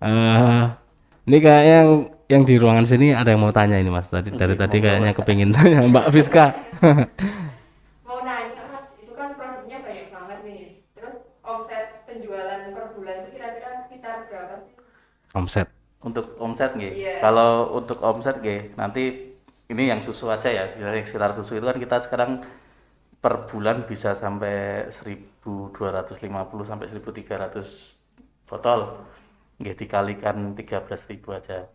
Eh, ini kayak yang di ruangan sini ada yang mau tanya ini Mas. Dari tadi Monggo kayaknya Mas. kepingin tanya Mbak Fiska. Mau nanya Mas, itu kan produknya banyak banget nih. Terus omset penjualan per bulan itu kira-kira sekitar berapa sih? Omset. Untuk omset nggih. Iya. Kalau untuk omset nggih, nanti ini yang susu aja ya. Yang sekitar susu itu kan kita sekarang per bulan bisa sampai 1.250 sampai 1.300 botol. Nggih dikalikan 13.000 aja.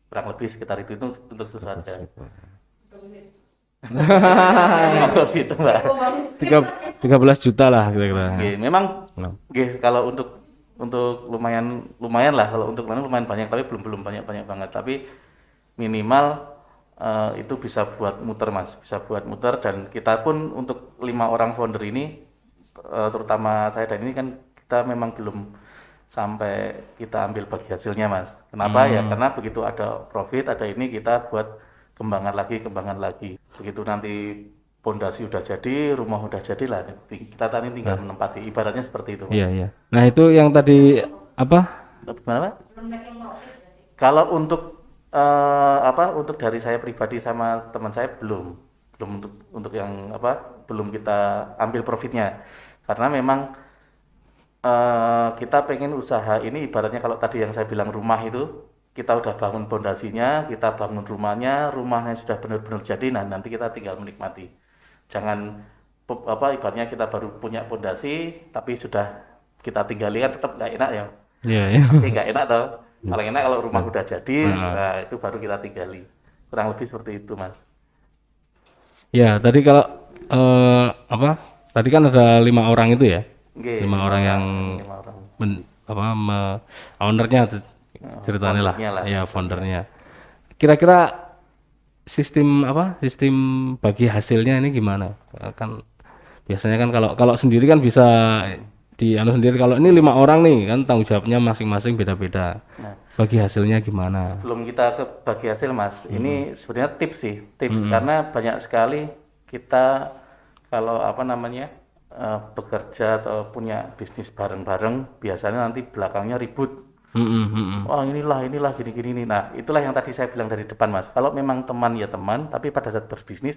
Kurang lebih sekitar itu untuk susu aja. Kalau gitu, Mbak. Tiga 13 juta lah kira-kira. Nggih, memang No. nggih kalau untuk lumayan lah kalau untuk nanam lumayan banyak tapi belum banyak banget tapi minimal itu bisa buat muter Mas, bisa buat muter dan kita pun untuk 5 orang founder ini terutama saya dan ini kan kita memang belum sampai kita ambil bagi hasilnya Mas. Kenapa ya? Karena begitu ada profit, ada ini kita buat kembangan lagi. Begitu nanti pondasi udah jadi, rumah udah jadi lah. Kita tadi tinggal menempati, ibaratnya seperti itu. Mas. Iya, iya. Nah, itu yang tadi apa? Gimana Pak? Kalau untuk dari saya pribadi sama teman saya belum untuk yang belum kita ambil profitnya karena memang kita pengen usaha ini ibaratnya kalau tadi yang saya bilang rumah itu kita udah bangun pondasinya, kita bangun rumahnya sudah benar-benar jadi, nah nanti kita tinggal menikmati. Jangan ibaratnya kita baru punya pondasi tapi sudah kita tinggali kan tetap nggak enak ya. Iya, iya. Oke, nggak enak toh. Paling enak kalau rumah udah jadi, nah itu baru kita tinggali. Kurang lebih seperti itu, Mas. Ya, tadi kalau apa? Tadi kan ada 5 orang itu ya. Oke, 5 orang yang 5 orang. ownernya ceritanya lah. Foundernya lah. Ya, foundernya. Kira-kira sistem apa? Sistem bagi hasilnya ini gimana? Kan biasanya kan kalau kalau sendiri kan bisa di anu sendiri. Kalau ini 5 orang nih kan tanggung jawabnya masing-masing beda-beda. Nah, Bagi hasilnya gimana? sebelum kita ke bagi hasil, Mas, ini sebenarnya tips sih, tips karena banyak sekali kita kalau bekerja atau punya bisnis bareng-bareng, biasanya nanti belakangnya ribut. Oh inilah gini-gini nih. Nah itulah yang tadi saya bilang dari depan Mas. Kalau memang teman ya teman, tapi pada saat berbisnis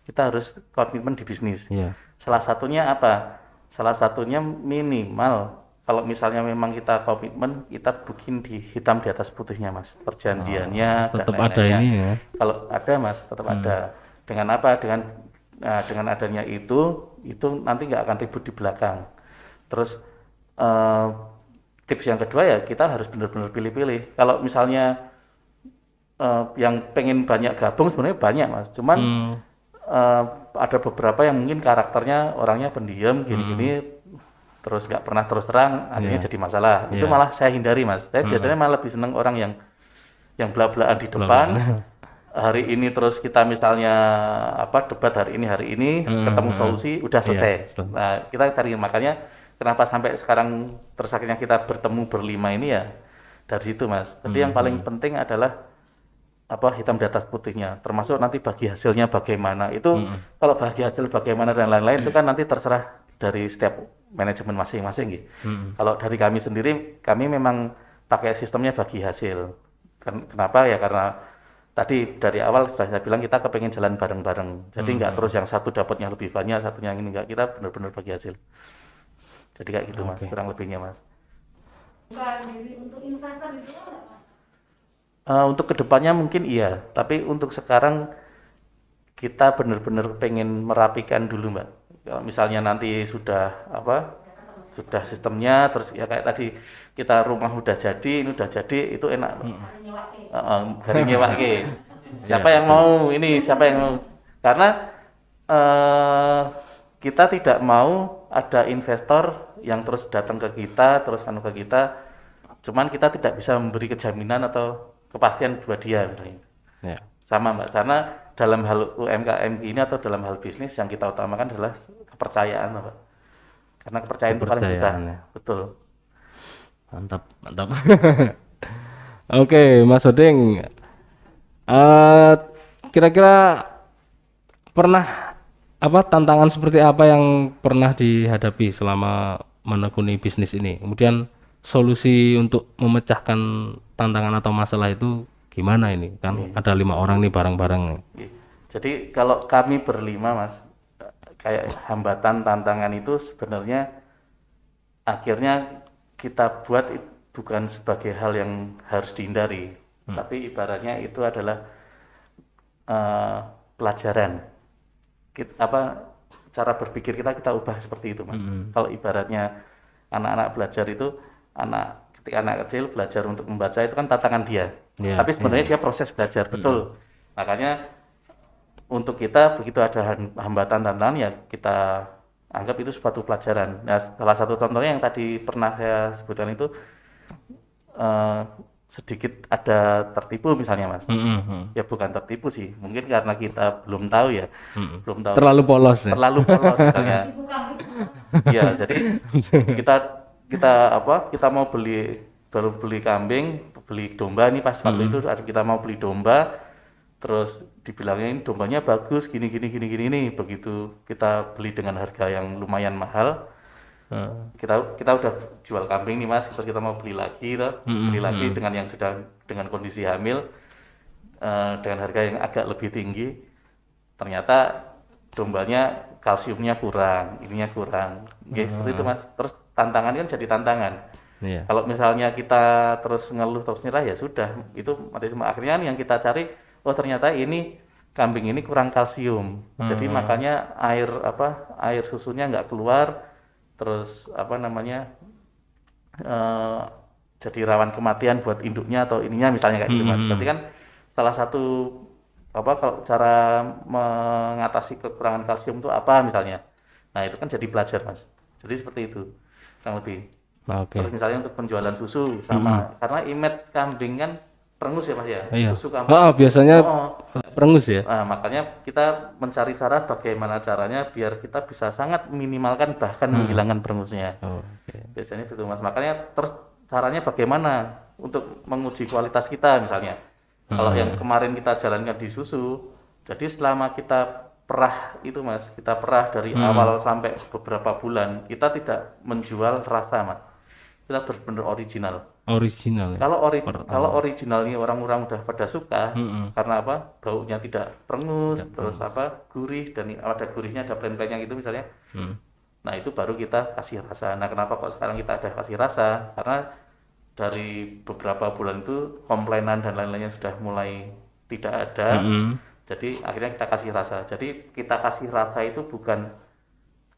kita harus komitmen di bisnis. Iya. Salah satunya apa? Salah satunya minimal kalau misalnya memang kita komitmen, kita bikin di hitam di atas putihnya Mas. Perjanjiannya dan Tetap ada lain-lainnya. ini ya. Kalau ada Mas, tetap ada. Dengan apa? Dengan adanya itu nanti nggak akan ribut di belakang. Terus eh, tips yang kedua ya kita harus benar-benar pilih-pilih. Kalau misalnya yang pengen banyak gabung sebenarnya banyak Mas. Cuman ada beberapa yang mungkin karakternya orangnya pendiam gini-gini terus nggak pernah terus terang akhirnya jadi masalah. Itu malah saya hindari Mas. Saya biasanya malah lebih seneng orang yang belak-belakan di depan. Hari ini terus kita misalnya debat hari ini ketemu solusi udah selesai. Nah, kita cari makanya kenapa sampai sekarang terus akhirnya kita bertemu berlima ini ya dari situ Mas. Jadi yang paling penting adalah hitam di atas putihnya, termasuk nanti bagi hasilnya bagaimana. Itu kalau bagi hasil bagaimana dan lain-lain itu kan nanti terserah dari setiap manajemen masing-masing gitu. Kalau dari kami sendiri, kami memang pakai sistemnya bagi hasil. Kenapa ya? Karena tadi dari awal sudah saya bilang kita kepengen jalan bareng-bareng. Jadi nggak terus yang satu dapatnya lebih banyak, satunya yang ini nggak. Kita benar-benar bagi hasil. Jadi kayak gitu Mas, kurang lebihnya Mas. Untuk investor itu Untuk kedepannya mungkin iya, tapi untuk sekarang kita benar-benar pengen merapikan dulu Mbak. Kalau misalnya nanti sudah sudah sistemnya, terus ya kayak tadi kita rumah udah jadi, ini udah jadi, itu enak. Dari nyewake. Siapa yang mau ini, siapa yang mau? Karena kita tidak mau ada investor yang terus datang ke kita, terus ke kita. Cuman kita tidak bisa memberi kejaminan atau kepastian buat dia misalnya. Ya. Sama Mbak, karena dalam hal UMKM ini atau dalam hal bisnis yang kita utamakan adalah kepercayaan Mbak. Karena kepercayaan itu paling susah. Ya. Betul. Mantap, mantap. Oke, Mas Odeng. kira-kira pernah apa tantangan seperti apa yang pernah dihadapi selama menekuni bisnis ini? Kemudian solusi untuk memecahkan tantangan atau masalah itu gimana ini? Kan ada 5 orang nih bareng-bareng nih. Oke. Jadi kalau kami berlima Mas, kayak hambatan tantangan itu sebenarnya akhirnya kita buat bukan sebagai hal yang harus dihindari, tapi ibaratnya itu adalah eh, pelajaran. Cara berpikir kita ubah seperti itu Mas. Kalau ibaratnya anak-anak belajar itu, ketika anak kecil belajar untuk membaca itu kan tantangan dia, Iya, tapi sebenarnya dia proses belajar betul. Makanya untuk kita begitu ada hambatan tantangan ya kita anggap itu suatu pelajaran. Nah, salah satu contohnya yang tadi pernah saya sebutkan itu eh, sedikit ada tertipu misalnya Mas. Ya bukan tertipu sih, mungkin karena kita belum tahu ya, belum tahu Terlalu polos ya. terlalu polos misalnya. Ya, jadi kita kita mau baru beli kambing, beli domba nih pas waktu itu kita mau beli domba, terus dibilangin dombanya bagus gini nih. Begitu kita beli dengan harga yang lumayan mahal, kita udah jual kambing nih Mas, terus kita mau beli lagi dengan yang dengan kondisi hamil, dengan harga yang agak lebih tinggi. Ternyata dombanya kalsiumnya kurang, ininya kurang. Seperti itu Mas. Terus tantangan kan jadi tantangan. Iya. Kalau misalnya kita terus ngeluh terus nyerah ya sudah, itu akhirnya yang kita cari, oh ternyata ini kambing ini kurang kalsium. Jadi makanya air susunya nggak keluar, terus jadi rawan kematian buat induknya atau ininya misalnya kayak gitu Mas. Berarti kan salah satu kalau cara mengatasi kekurangan kalsium itu apa misalnya. Nah, itu kan jadi belajar Mas. Jadi seperti itu kurang lebih. Oke. Terus misalnya untuk penjualan susu sama karena image kambing kan perengus ya Mas ya. Iya. Susu kambing. Biasanya Oh, perengus ya. nah, makanya kita mencari cara bagaimana caranya biar kita bisa sangat minimalkan bahkan menghilangkan perengusnya. Oke. Biasanya itu Mas. Makanya terus caranya bagaimana untuk menguji kualitas kita misalnya. Kalau yang kemarin kita jalankan di susu, jadi selama kita perah itu Mas, kita perah dari awal sampai beberapa bulan, kita tidak menjual rasa Mas. Kita benar-benar original. Original ya. Kalau original ini orang-orang udah pada suka, karena apa? Baunya tidak perengus, terus gurih dan ada gurihnya, ada plain-plainnya gitu misalnya. Nah itu baru kita kasih rasa. Nah kenapa kok sekarang kita ada kasih rasa? Karena dari beberapa bulan itu komplainan dan lain-lainnya sudah mulai tidak ada. Jadi akhirnya kita kasih rasa. Jadi kita kasih rasa itu bukan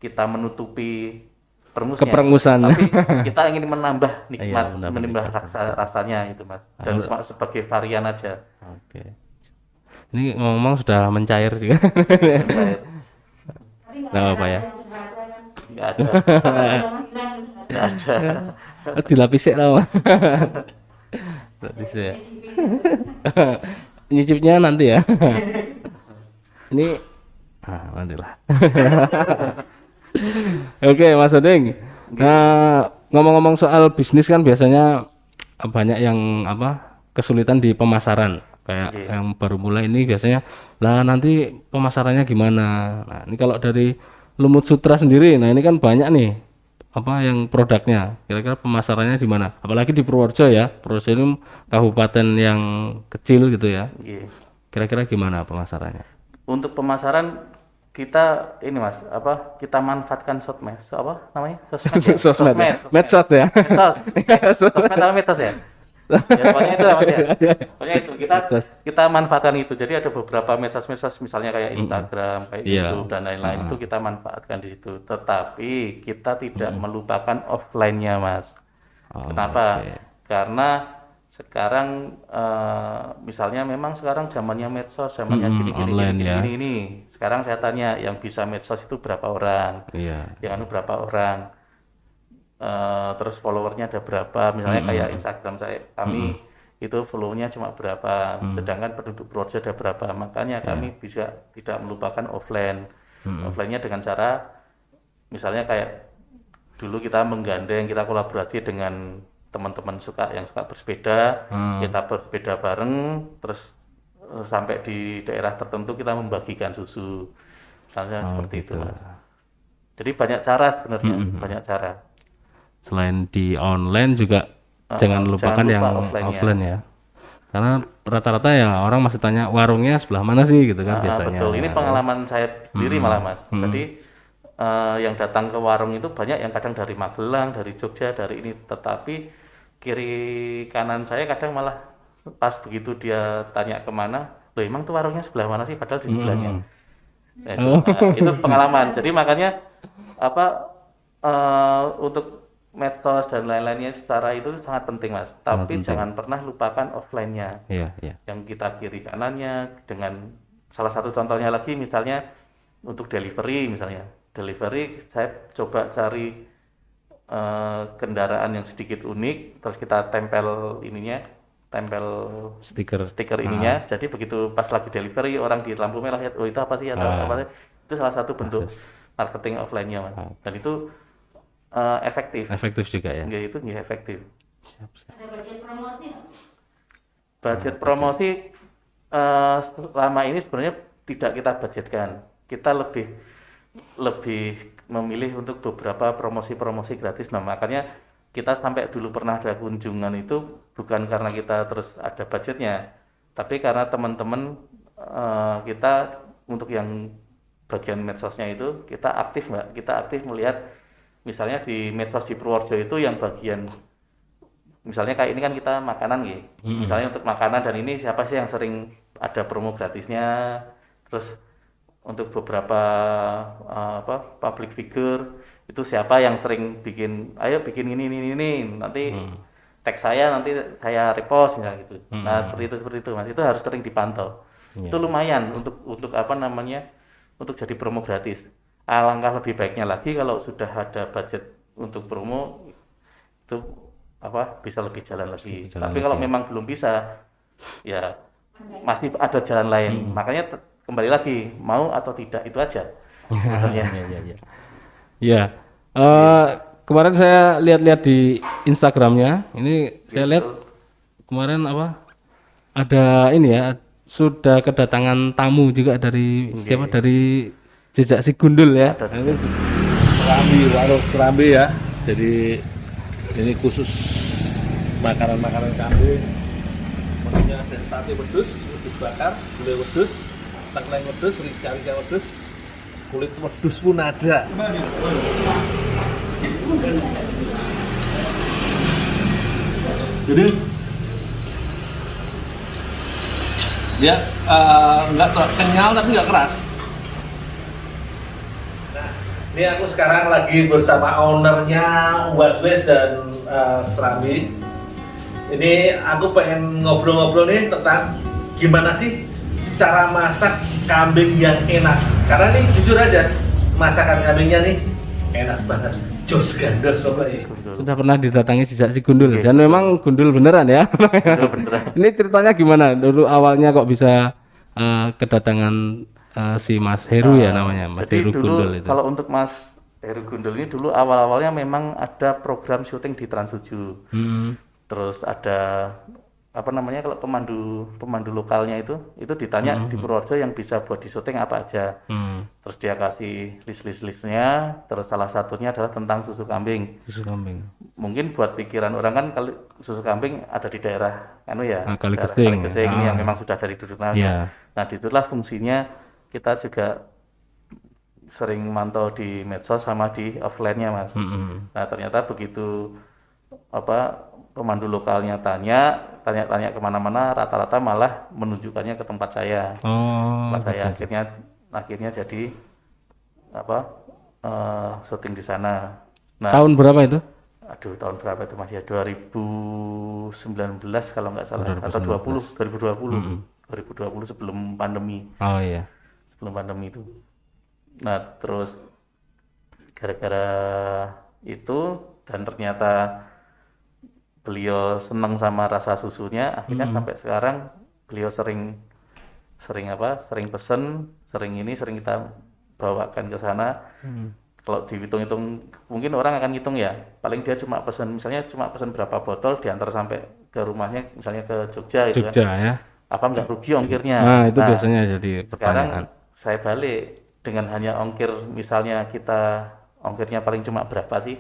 kita menutupi perengusnya, Keperengusan. tapi kita ingin menambah nikmat, Iya, menambah rasanya itu Mas. Dan sebagai varian aja. Oke. Ini ngomong sudah mencair juga. Mencair. Nggak apa ya. Nggak ada. Nggak ada. Dilapisi lah. Mas. Dilapisi ya. Nyicipnya nanti ya. Ini nanti lah. Oke, Mas Odeng. Nah, ngomong-ngomong soal bisnis kan biasanya banyak yang kesulitan di pemasaran. Kayak yang baru mulai ini biasanya, lah nanti pemasarannya gimana? Nah, ini kalau dari Lumut Sutra sendiri, nah ini kan banyak nih yang produknya. Kira-kira pemasarannya di mana? Apalagi di Purworejo ya. Purworejo ini kabupaten yang kecil gitu ya. Kira-kira gimana pemasarannya? Untuk pemasaran kita ini Mas, kita manfaatkan sosmed, sosmed ya? Sosmed ya? Medsos ya? Sosmed apa medsos ya? Ya pokoknya itu lah Mas ya. Pokoknya itu kita manfaatkan itu. Jadi ada beberapa medsos misalnya kayak Instagram, kayak YouTube dan lain-lain itu kita manfaatkan di situ. Tetapi kita tidak melupakan offline-nya Mas. Kenapa? Karena sekarang misalnya memang sekarang zamannya medsos, zamannya gini. Sekarang saya tanya yang bisa medsos itu berapa orang? Yang berapa orang? Terus followernya ada berapa? Misalnya kayak Instagram kami itu followernya cuma berapa? Sedangkan penduduk Purworejo ada berapa? Makanya kami bisa tidak melupakan offline. Offline-nya dengan cara misalnya kayak dulu kita menggandeng, kita kolaborasi dengan teman-teman yang suka bersepeda, kita bersepeda bareng, terus sampai di daerah tertentu kita membagikan susu, misalnya seperti itu, gitu. Mas. Jadi banyak cara sebenarnya, banyak cara. Selain di online juga jangan lupakan lupa yang offline-nya. offline ya. Karena rata-rata ya orang masih tanya warungnya sebelah mana sih gitu kan biasanya. Betul, ini ya. pengalaman saya sendiri malah Mas. Jadi yang datang ke warung itu banyak yang kadang dari Magelang, dari Jogja, dari ini, tetapi kiri kanan saya kadang malah pas begitu dia tanya kemana, loh emang tuh warungnya sebelah mana sih? Padahal di sebelahnya. Nah, itu pengalaman. Jadi makanya apa untuk medsos dan lain-lainnya secara itu sangat penting Mas. Tapi jangan pernah lupakan offline-nya. Iya, iya. Yang kita kiri kanannya dengan salah satu contohnya lagi misalnya untuk delivery misalnya. Delivery saya coba cari kendaraan yang sedikit unik terus kita tempel ininya, tempel stiker ininya. Jadi begitu pas lagi delivery orang di lampu merah lihat, oh itu apa sih atau apa sih? Itu salah satu bentuk marketing offline-nya Mas. Dan itu efektif. Efektif juga ya. Enggak, itu nggak efektif. Ada budget promosi nggak? Budget promosi selama ini sebenarnya tidak kita budgetkan. Kita lebih memilih untuk beberapa promosi-promosi gratis. Nah, makanya kita sampai dulu pernah ada kunjungan itu bukan karena kita terus ada budgetnya, tapi karena teman-teman kita untuk yang bagian medsosnya itu kita aktif Mbak, kita aktif melihat misalnya di medsos di Purworejo itu yang bagian misalnya kayak ini kan kita makanan gitu. Misalnya untuk makanan dan ini siapa sih yang sering ada promo gratisnya, terus untuk beberapa public figure itu siapa yang sering bikin, ayo bikin ini nanti tag saya nanti saya repost misalnya gitu. Nah seperti itu Mas, itu harus sering dipantau. Itu lumayan untuk apa namanya untuk jadi promo gratis. Alangkah lebih baiknya lagi kalau sudah ada budget untuk promo itu bisa lebih jalan lagi. Tapi kalau memang belum bisa ya masih ada jalan lain. Makanya kembali lagi mau atau tidak itu aja. Ya. Kemarin saya lihat-lihat di Instagramnya. Ini saya lihat kemarin ada ini ya, sudah kedatangan tamu juga dari siapa, dari Jejak Si Gundul ya. Serambi, warung Serambi ya. Jadi ini khusus makanan-makanan kambing. Maksudnya ada sate wedus bakar, gulai wedus, tengkleng wedus, rica-rica wedus, kulit wedus pun ada. Jadi dia nggak kenyal tapi nggak keras. Nah, ini aku sekarang lagi bersama ownernya Waswes dan Serambi. Ini aku pengen ngobrol-ngobrol nih tentang gimana sih cara masak kambing yang enak. Karena nih jujur aja masakan kambingnya nih enak banget. Jos gandos pokoknya. Sudah pernah didatangi Jejak Si Gundul dan memang gundul beneran ya. Beneran. Ini ceritanya gimana? Dulu awalnya kok bisa kedatangan si Mas Heru ya namanya, Mas Jadi Heru dulu Gundul itu. kalau untuk Mas Heru Gundul ini dulu awal-awalnya memang ada program syuting di Trans 7. Terus ada apa namanya kalau pemandu lokalnya itu ditanya di Purworejo yang bisa buat di syuting apa aja. Terus dia kasih listnya, terus salah satunya adalah tentang susu kambing. Susu kambing. Mungkin buat pikiran orang kan kalau susu kambing ada di daerah Kaligesing. ini yang memang sudah dari dulu. Iya. Nah, disitulah fungsinya kita juga sering mantau di medsos sama di offline-nya, Mas. Nah, ternyata begitu pemandu lokalnya tanya kemana-mana, rata-rata malah menunjukkannya ke tempat saya. Tempat saya akhirnya jadi syuting di sana. Nah, Tahun berapa itu? aduh, tahun berapa itu Mas ya? 2019 kalau nggak salah, 2019. atau 2020 sebelum pandemi. Oh iya. Sebelum pandemi itu. Nah, terus gara-gara itu dan ternyata beliau senang sama rasa susunya, akhirnya sampai sekarang beliau sering pesen, sering kita bawakan ke sana. Kalau dihitung-hitung mungkin orang akan ngitung ya, paling dia cuma pesen berapa botol diantar sampai ke rumahnya, misalnya ke Jogja gitu kan. Jogja ya. apa nggak rugi ongkirnya. Nah, itu biasanya jadi Sekarang pertanyaan. saya balik dengan hanya ongkir, misalnya kita ongkirnya paling cuma berapa sih?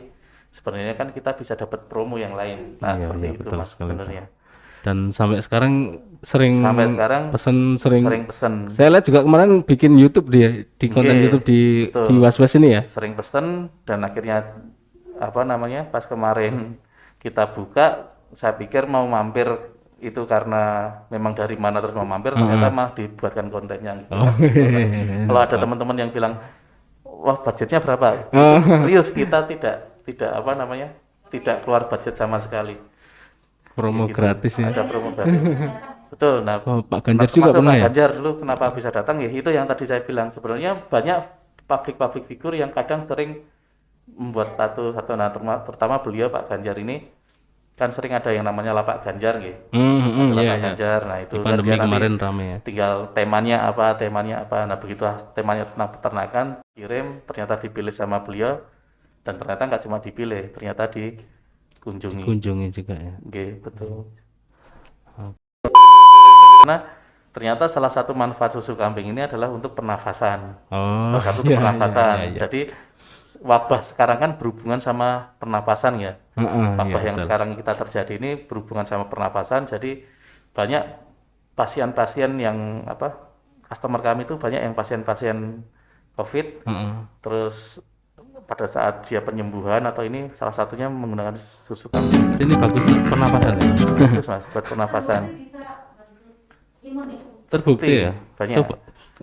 Sebenarnya kan kita bisa dapat promo yang lain. Nah, Iya, seperti iya, itu betul Mas sekali, sebenarnya. Dan sampai sekarang sering Sampai sekarang sering sering pesen, saya lihat juga kemarin bikin YouTube dia di konten Nggih, YouTube di betul. Was-Was ini ya. sering pesen dan akhirnya apa namanya pas kemarin kita buka, saya pikir mau mampir itu karena memang dari mana terus mau mampir, ternyata mah dibuatkan kontennya gitu. Oh, Kalau ada teman-teman yang bilang, wah budgetnya berapa? Oh. Serius kita tidak apa namanya, tidak keluar budget sama sekali. Promo Gitu. gratis ya. Ada promo gratis. Betul. Nah, Oh, Pak Ganjar juga termasuk pernah Pak ya? Ganjar dulu kenapa bisa datang ya? Itu yang tadi saya bilang. Sebenarnya banyak public figur yang kadang sering membuat status atau nah, terutama beliau Pak Ganjar ini kan sering ada yang namanya lapak Ganjar gitu. Iya, Lapak iya. Ganjar. Nah, itu Di kan pandemi dia nanti kemarin rame ya. tinggal temanya apa. Nah, begitu temanya tentang peternakan, kirim, ternyata dipilih sama beliau dan ternyata nggak cuma dipilih, ternyata dikunjungi. Kunjungi juga ya. Oke, betul. Karena ternyata salah satu manfaat susu kambing ini adalah untuk pernafasan. Oh, Salah satu iya, pernafasan. iya, iya. Jadi wabah sekarang kan berhubungan sama pernapasan ya. Heeh, iya, Wabah yang betul. sekarang kita terjadi ini berhubungan sama pernapasan. Jadi banyak pasien-pasien yang apa? Customer kami itu banyak yang pasien-pasien COVID. Heeh. Terus pada saat dia penyembuhan atau ini salah satunya menggunakan susu kambing. Ini bagus untuk pernapasan ya. Bagus Mas buat pernapasan. Bisa imun itu. Terbukti ya. Banyak. Coba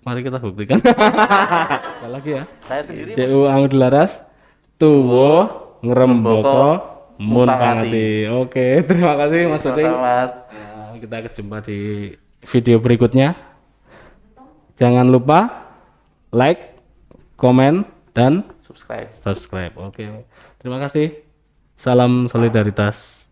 mari kita buktikan. Sekali lagi ya. Saya sendiri CU Anggur Laras tuwo ngrembaka mun pangati. Oke, terima kasih Mas Uting. sama Mas. Nah, kita jumpa di video berikutnya. Jangan lupa like, komen, dan Subscribe. subscribe. Oke. Terima kasih. Salam solidaritas.